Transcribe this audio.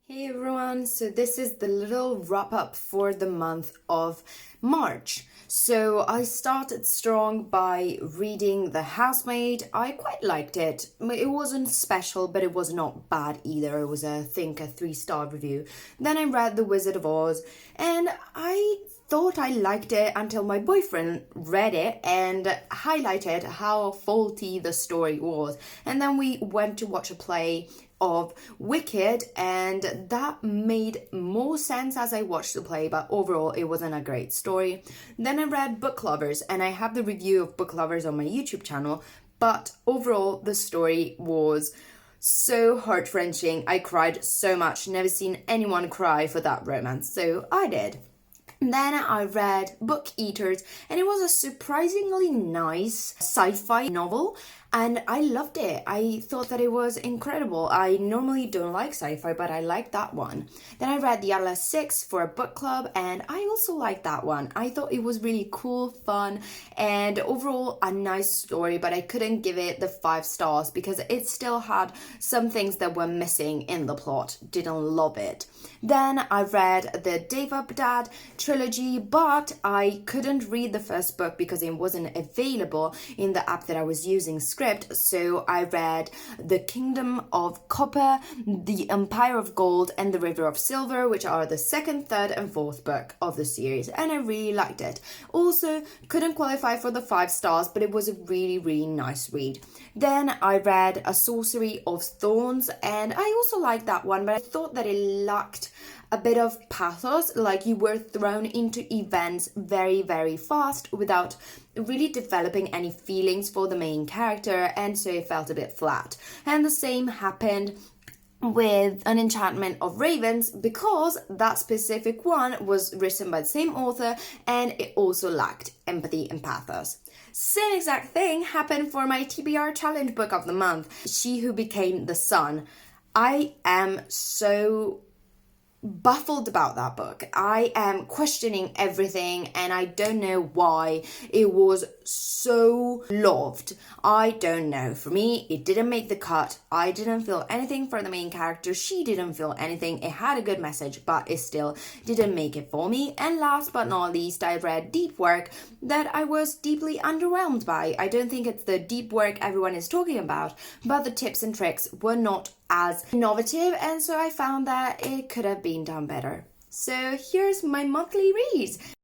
Hey everyone, so this is the little wrap up for the month of March. So I started strong by reading The Housemaid. I quite liked it. It wasn't special, but it was not bad either. It was, I think, a 3-star review. Then I read The Wizard of Oz, and I thought I liked it until my boyfriend read it and highlighted how faulty the story was. And then we went to watch a play of Wicked, and that made more sense as I watched the play, but overall it wasn't a great story. Then I read Book Lovers, and I have the review of Book Lovers on my YouTube channel, but overall the story was so heart-wrenching. I cried so much, never seen anyone cry for that romance, so I did. Then I read Book Eaters, and it was a surprisingly nice sci-fi novel, and I loved it. I thought that it was incredible. I normally don't like sci-fi, but I liked that one. Then I read The Atlas Six for a book club, and I also liked that one. I thought it was really cool, fun, and overall a nice story, but I couldn't give it the 5 stars because it still had some things that were missing in the plot. Didn't love it. Then I read the Daevabad trilogy, but I couldn't read the first book because it wasn't available in the app that I was using, Script. So I read The Kingdom of Copper, The Empire of Gold, and The River of Silver, which are the second, third, and fourth book of the series, and I really liked it. Also, couldn't qualify for the 5 stars, but it was a really, really nice read. Then I read A Sorcery of Thorns, and I also liked that one, but I thought that it lacked a bit of pathos, like you were thrown into events very, very fast without really developing any feelings for the main character, and so it felt a bit flat. And the same happened with An Enchantment of Ravens, because that specific one was written by the same author and it also lacked empathy and pathos. Same exact thing happened for my TBR challenge book of the month, She Who Became the Sun. I am so baffled about that book. I am questioning everything, and I don't know why it was so loved. I don't know. For me, it didn't make the cut. I didn't feel anything for the main character. She didn't feel anything. It had a good message, but it still didn't make it for me. And last but not least, I read Deep Work that I was deeply underwhelmed by. I don't think it's the deep work everyone is talking about, but the tips and tricks were not as innovative, and so I found that it could have been done better. So here's my monthly reads.